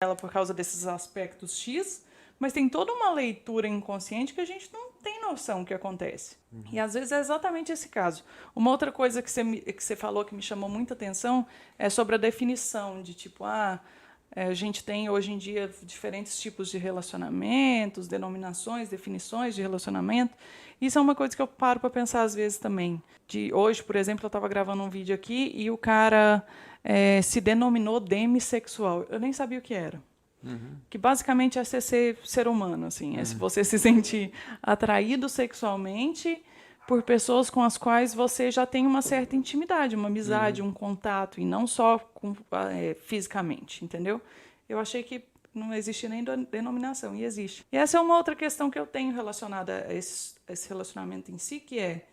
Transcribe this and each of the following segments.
ela por causa desses aspectos X, mas tem toda uma leitura inconsciente que a gente não tem noção o que acontece. E às vezes é exatamente esse caso. Uma outra coisa que você falou que me chamou muita atenção é sobre a definição de tipo, a gente tem hoje em dia diferentes tipos de relacionamentos, denominações, definições de relacionamento. Isso é uma coisa que eu paro para pensar às vezes também. De hoje, por exemplo, eu estava gravando um vídeo aqui e o cara se denominou demissexual. Eu nem sabia o que era. Que basicamente é ser humano, assim, é se você se sentir atraído sexualmente por pessoas com as quais você já tem uma certa intimidade, uma amizade, um contato, e não só fisicamente, entendeu? Eu achei que não existia nem denominação, e existe. E essa é uma outra questão que eu tenho relacionada a esse relacionamento em si, que é,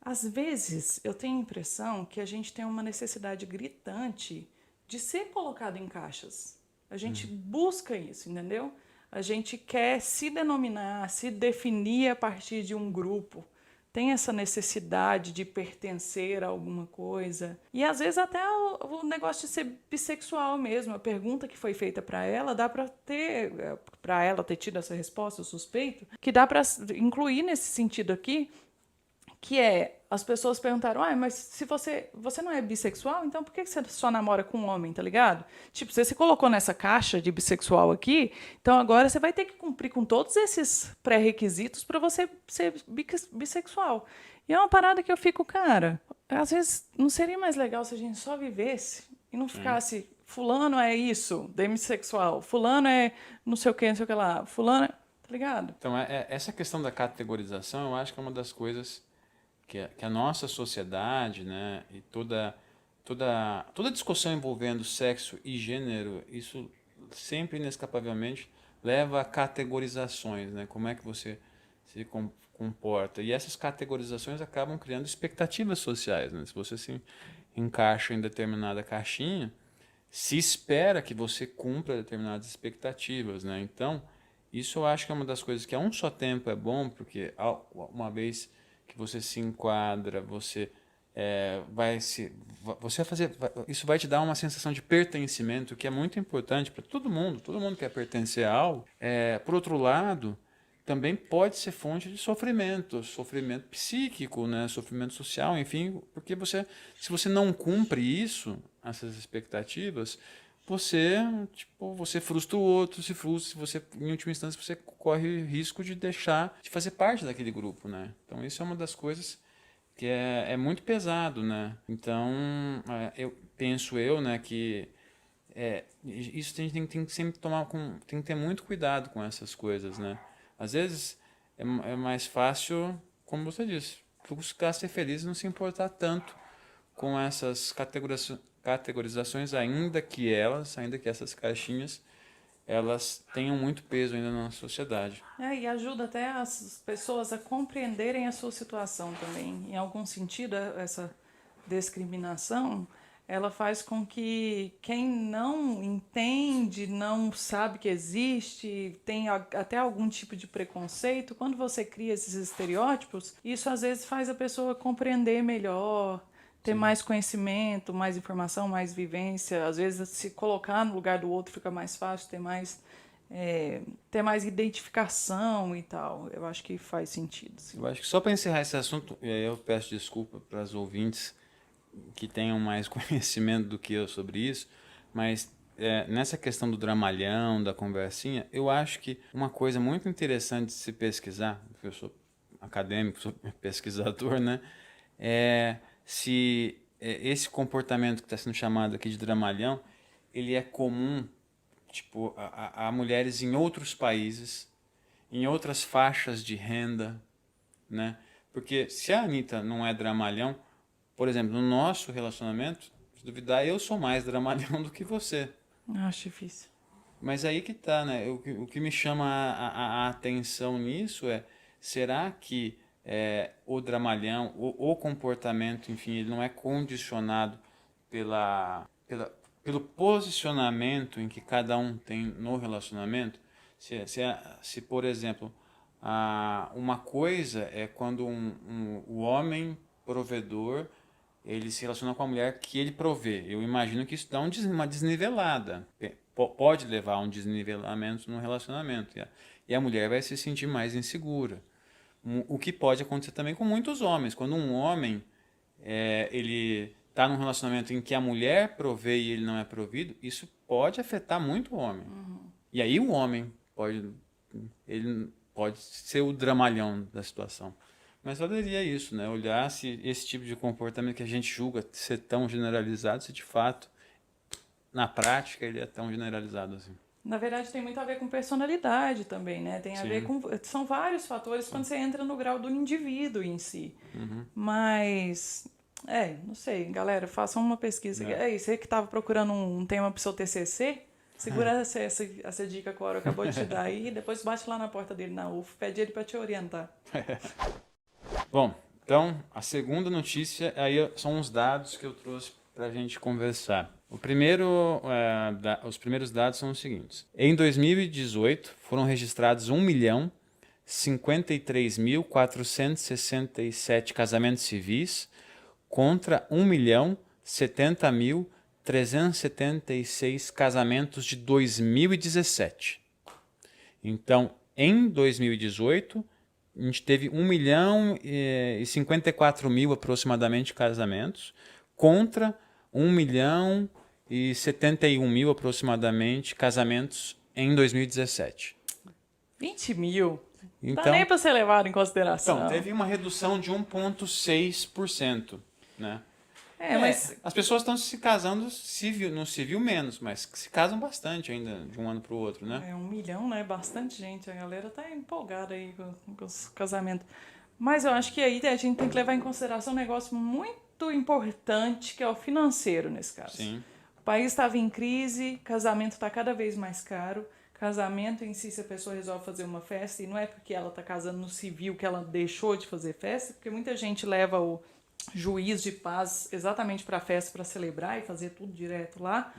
às vezes, eu tenho a impressão que a gente tem uma necessidade gritante de ser colocado em caixas. A gente busca isso, entendeu? A gente quer se denominar, se definir a partir de um grupo. Tem essa necessidade de pertencer a alguma coisa. E às vezes até o negócio de ser bissexual mesmo. A pergunta que foi feita para ela, dá para ela ter tido essa resposta, eu suspeito, que dá para incluir nesse sentido aqui, que é, as pessoas perguntaram, mas se você não é bissexual, então por que você só namora com um homem, tá ligado? Tipo, você se colocou nessa caixa de bissexual aqui, então agora você vai ter que cumprir com todos esses pré-requisitos para você ser bissexual. E é uma parada que eu fico, cara, às vezes não seria mais legal se a gente só vivesse e não ficasse, fulano é isso, demissexual, fulano é não sei o que, não sei o que lá, fulano é, tá ligado? Então, essa questão da categorização, eu acho que é uma das coisas que a nossa sociedade, né, e toda discussão envolvendo sexo e gênero, isso sempre inescapavelmente leva a categorizações, né? Como é que você se comporta. E essas categorizações acabam criando expectativas sociais, né? Se você se encaixa em determinada caixinha, se espera que você cumpra determinadas expectativas, né? Então, isso eu acho que é uma das coisas que a um só tempo é bom, porque uma vez que você se enquadra, você vai fazer, isso vai te dar uma sensação de pertencimento que é muito importante para todo mundo quer pertencer a algo. Por outro lado, também pode ser fonte de sofrimento, sofrimento psíquico, né, sofrimento social, enfim, porque se você não cumpre isso, essas expectativas, você frustra o outro, se frustra, você, em última instância, você corre risco de deixar de fazer parte daquele grupo, né? Então, isso é uma das coisas que é muito pesado, né? Então, né, que isso tem que sempre tem que ter muito cuidado com essas coisas, né? Às vezes é mais fácil, como você disse, buscar ser feliz e não se importar tanto com essas categorizações, ainda que essas caixinhas, elas tenham muito peso ainda na sociedade. E ajuda até as pessoas a compreenderem a sua situação também. Em algum sentido, essa discriminação, ela faz com que quem não entende, não sabe que existe, tem até algum tipo de preconceito, quando você cria esses estereótipos, isso às vezes faz a pessoa compreender melhor, ter Sim. mais conhecimento, mais informação, mais vivência. Às vezes, se colocar no lugar do outro fica mais fácil, ter mais identificação e tal. Eu acho que faz sentido, sim. Eu acho que só para encerrar esse assunto, e aí eu peço desculpa para os ouvintes que tenham mais conhecimento do que eu sobre isso, mas nessa questão do dramalhão, da conversinha, eu acho que uma coisa muito interessante de se pesquisar, porque eu sou acadêmico, sou pesquisador, né? Se esse comportamento que está sendo chamado aqui de dramalhão, ele é comum, tipo, a mulheres em outros países, em outras faixas de renda, né? Porque se a Anitta não é dramalhão, por exemplo, no nosso relacionamento, se duvidar, eu sou mais dramalhão do que você. Acho difícil. Mas aí que tá, né? O que me chama a atenção nisso será que o dramalhão, o comportamento, enfim, ele não é condicionado pelo posicionamento em que cada um tem no relacionamento? Se por exemplo, uma coisa é quando o homem provedor ele se relaciona com a mulher que ele provê. Eu imagino que isso dá uma desnivelada. Pode levar a um desnivelamento no relacionamento. E a mulher vai se sentir mais insegura. O que pode acontecer também com muitos homens. Quando um homem ele está num relacionamento em que a mulher provê e ele não é provido, isso pode afetar muito o homem. E aí o homem ele pode ser o dramalhão da situação. Mas valeria isso, né? Olhar se esse tipo de comportamento que a gente julga ser tão generalizado, se de fato, na prática, ele é tão generalizado assim. Na verdade, tem muito a ver com personalidade também, né? Tem a ver com... São vários fatores quando você entra no grau do indivíduo em si. Mas... não sei. Galera, façam uma pesquisa. Você que estava procurando um tema para o seu TCC, segura essa dica que o Oro acabou de te dar aí e depois bate lá na porta dele na UF, pede ele para te orientar. Bom, então, a segunda notícia aí são os dados que eu trouxe para a gente conversar. Os primeiros dados são os seguintes. Em 2018, foram registrados 1.053.467 casamentos civis contra 1.070.376 casamentos de 2017. Então, em 2018, a gente teve 1.054.000 aproximadamente casamentos contra 1.071.000 aproximadamente casamentos em 2017. 20 mil? Então, dá nem para ser levado em consideração. Então, teve uma redução de 1,6%, né? Mas... As pessoas estão se casando no civil menos, mas se casam bastante ainda de um ano para o outro, né? 1 milhão, né? Bastante gente. A galera tá empolgada aí com os casamentos. Mas eu acho que aí a gente tem que levar em consideração um negócio muito importante, que é o financeiro nesse caso. Sim. O país estava em crise, casamento está cada vez mais caro. Casamento em si, se a pessoa resolve fazer uma festa, e não é porque ela está casando no civil que ela deixou de fazer festa, porque muita gente leva o juiz de paz exatamente para a festa, para celebrar e fazer tudo direto lá.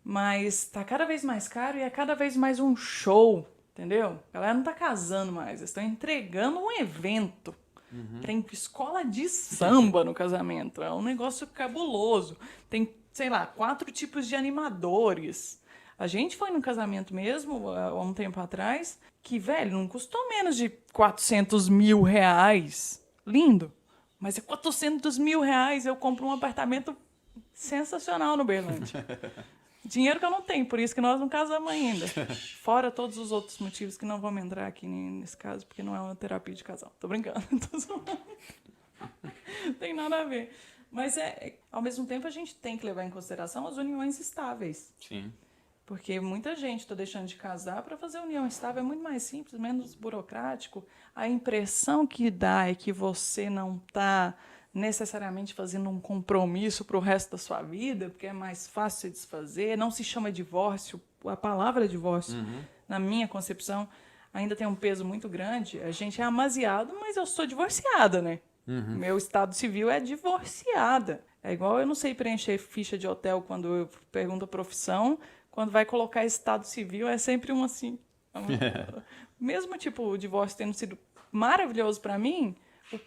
Mas tá cada vez mais caro e é cada vez mais um show, entendeu? A galera não tá casando mais, eles estão entregando um evento. Tem escola de samba no casamento, é um negócio cabuloso. Tem, sei lá, 4 tipos de animadores. A gente foi num casamento mesmo, há um tempo atrás, que, velho, não custou menos de 400 mil reais. Lindo. Mas é 400 mil reais, eu compro um apartamento sensacional no Berlândia. Dinheiro que eu não tenho, por isso que nós não casamos ainda. Fora todos os outros motivos que não vamos entrar aqui nesse caso, porque não é uma terapia de casal. Tô brincando, tô zoando. Não tem nada a ver. Mas, ao mesmo tempo, a gente tem que levar em consideração as uniões estáveis. Sim. Porque muita gente está deixando de casar para fazer união estável. É muito mais simples, menos burocrático. A impressão que dá é que você não está necessariamente fazendo um compromisso para o resto da sua vida, porque é mais fácil de desfazer. Não se chama divórcio. A palavra divórcio, na minha concepção, ainda tem um peso muito grande. A gente é amasiado, mas eu sou divorciada, né? Meu estado civil é divorciada. É igual eu não sei preencher ficha de hotel quando eu pergunto a profissão. Quando vai colocar estado civil, é sempre um assim. Mesmo tipo o divórcio tendo sido maravilhoso para mim,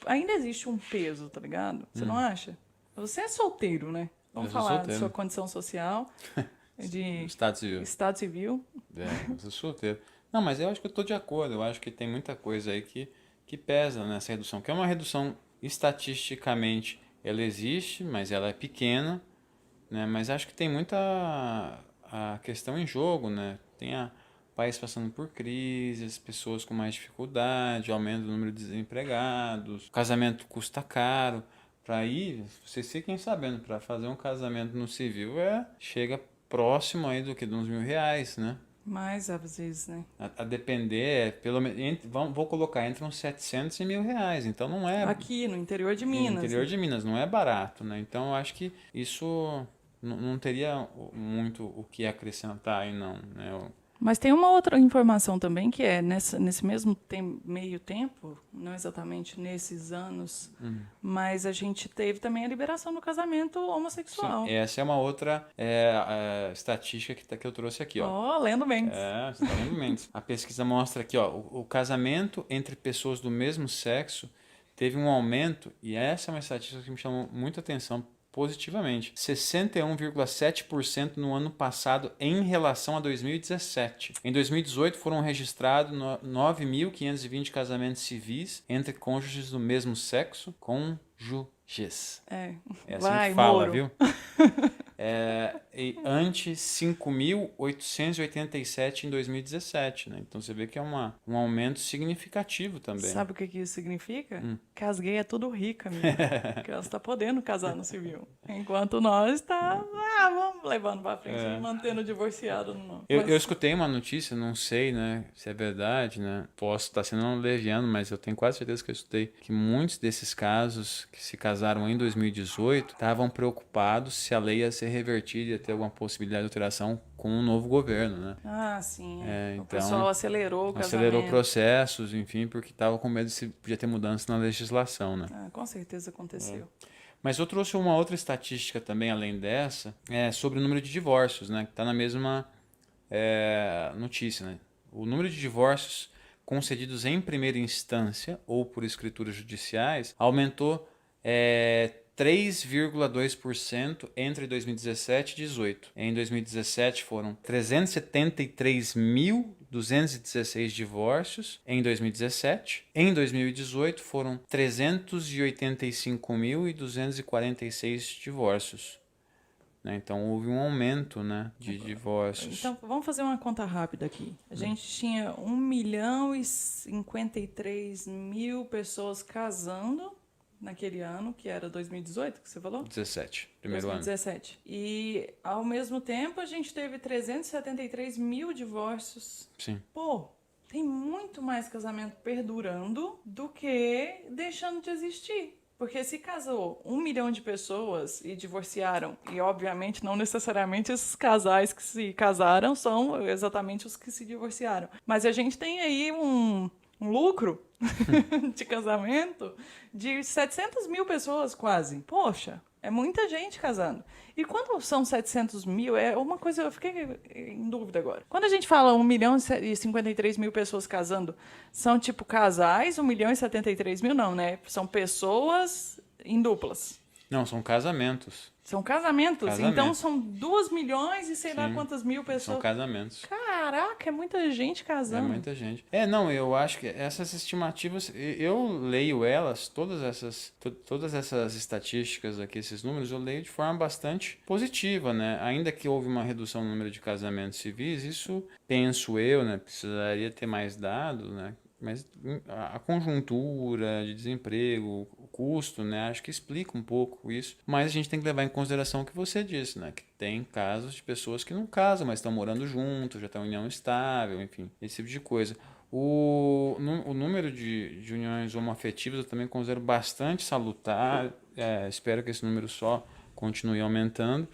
ainda existe um peso, tá ligado? Você não acha? Você é solteiro, né? Vamos falar da sua condição social, de Estado civil. Estado civil. Eu sou solteiro. Não, mas eu acho que eu estou de acordo. Eu acho que tem muita coisa aí que pesa nessa redução. Que é uma redução, estatisticamente, ela existe, mas ela é pequena, né? Mas acho que tem muita a questão em jogo, né? Tem o país passando por crises, pessoas com mais dificuldade, aumento do número de desempregados, o casamento custa caro. Para ir, vocês fiquem sabendo, para fazer um casamento no civil chega próximo aí do que de uns R$1.000, né? Mais às vezes, né? A depender, pelo menos, vou colocar entre uns 700 e R$1.000, então não é... Aqui, no interior de Minas. No interior de Minas, não é barato, né? Então eu acho que isso não teria muito o que acrescentar aí, não, né? Mas tem uma outra informação também, que é nesse mesmo meio tempo, não exatamente nesses anos, mas a gente teve também a liberação do casamento homossexual. Sim, essa é uma outra estatística que eu trouxe aqui, ó. Ó, lendo Mendes. Você tá lendo Mendes. A pesquisa mostra aqui, ó, o casamento entre pessoas do mesmo sexo teve um aumento, e essa é uma estatística que me chamou muita atenção positivamente, 61,7% no ano passado em relação a 2017. Em 2018 foram registrados 9.520 casamentos civis entre cônjuges do mesmo sexo, cônjuges. É assim vai, que fala, Moro. viu? E ante 5.887 em 2017, né? Então você vê que é um aumento significativo também. Sabe o que isso significa? Que as gays é tudo rica, amigo. Que elas estão podendo casar no civil. Enquanto nós vamos levando pra frente e mantendo divorciado no nome. Eu escutei uma notícia, não sei, né, se é verdade, né? Posso estar sendo leviano, mas eu tenho quase certeza que eu escutei que muitos desses casos que se casaram em 2018 estavam preocupados se a lei ia ser revertida e ia ter alguma possibilidade de alteração com um novo governo, né? Ah, sim. O Então, pessoal acelerou o casamento. acelerou processos, enfim, porque estava com medo de se podia ter mudança na legislação, né? Com certeza aconteceu. Mas eu trouxe uma outra estatística também, além dessa, sobre o número de divórcios, né? Que está na mesma notícia, né? O número de divórcios concedidos em primeira instância ou por escrituras judiciais aumentou 3,2% entre 2017 e 2018. Em 2017 foram 373.216 divórcios em 2017. Em 2018 foram 385.246 divórcios. Então houve um aumento, né, de divórcios. Então vamos fazer uma conta rápida aqui. A gente tinha 1.053.000 pessoas casando naquele ano, que era 2018, que você falou? 17, primeiro 2017. ano. E, ao mesmo tempo, a gente teve 373.000 divórcios. Sim. Pô, tem muito mais casamento perdurando do que deixando de existir. Porque se casou 1 milhão de pessoas e divorciaram, e obviamente não necessariamente esses casais que se casaram são exatamente os que se divorciaram. Mas a gente tem aí um lucro de casamento de 700.000 pessoas quase. Poxa, é muita gente casando. E quando são 700.000, é uma coisa, eu fiquei em dúvida agora. Quando a gente fala 1.053.000 pessoas casando, são tipo casais, 1.073.000 não, né? São pessoas em duplas. Não, são casamentos. São casamentos. Casamentos. Então são 2 milhões e sei lá quantas mil pessoas. São casamentos. Caraca, é muita gente casando. É muita gente. Não, eu acho que essas estimativas, eu leio elas, todas essas estatísticas aqui, esses números, eu leio de forma bastante positiva, né? Ainda que houve uma redução no número de casamentos civis, isso, penso eu, né? Precisaria ter mais dados, né? Mas a conjuntura de desemprego, o custo, né, acho que explica um pouco isso. Mas a gente tem que levar em consideração o que você disse, né, que tem casos de pessoas que não casam, mas estão morando juntos, já estão em união estável, enfim, esse tipo de coisa. O número de uniões homoafetivas eu também considero bastante salutar, espero que esse número só continue aumentando.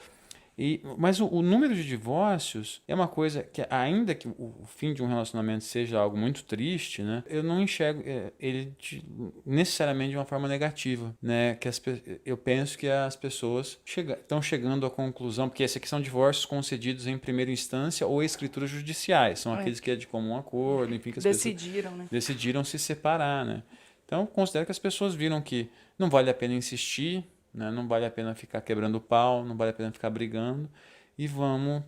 Mas o número de divórcios é uma coisa que, ainda que o fim de um relacionamento seja algo muito triste, né, eu não enxergo ele necessariamente de uma forma negativa, né, eu penso que as pessoas estão chegando à conclusão, porque esses aqui são divórcios concedidos em primeira instância ou escrituras judiciais, são aqueles que é de comum acordo, enfim, que as decidiram, pessoas né? decidiram se separar, né. Então, eu considero que as pessoas viram que não vale a pena insistir, né? Não vale a pena ficar quebrando pau, não vale a pena ficar brigando, e vamos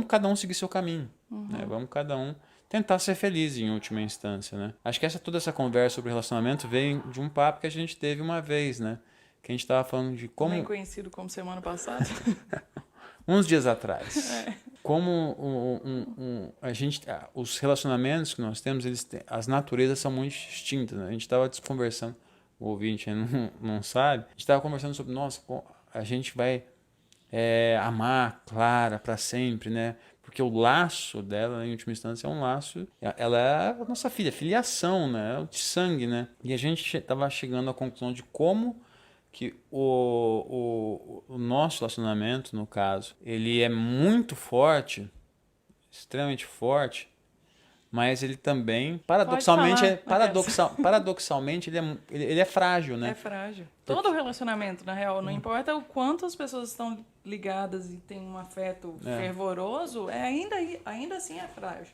cada um seguir seu caminho, né? Vamos cada um tentar ser feliz em última instância, né? Acho que toda essa conversa sobre relacionamento veio de um papo que a gente teve uma vez, né? Que a gente estava falando de como... Também conhecido como semana passada. Uns dias atrás. Como os relacionamentos que nós temos, as naturezas são muito distintas, né? A gente estava conversando, o ouvinte não sabe, a gente estava conversando sobre, nossa, a gente vai amar Clara para sempre, né? Porque o laço dela, em última instância, é um laço, ela é a nossa filha, filiação, né? De sangue, né? E a gente estava chegando à conclusão de como que o nosso relacionamento, no caso, ele é muito forte, extremamente forte, mas ele também, paradoxalmente, ele é frágil, né? É frágil. Todo relacionamento, na real, não importa o quanto as pessoas estão ligadas e têm um afeto fervoroso, ainda assim é frágil.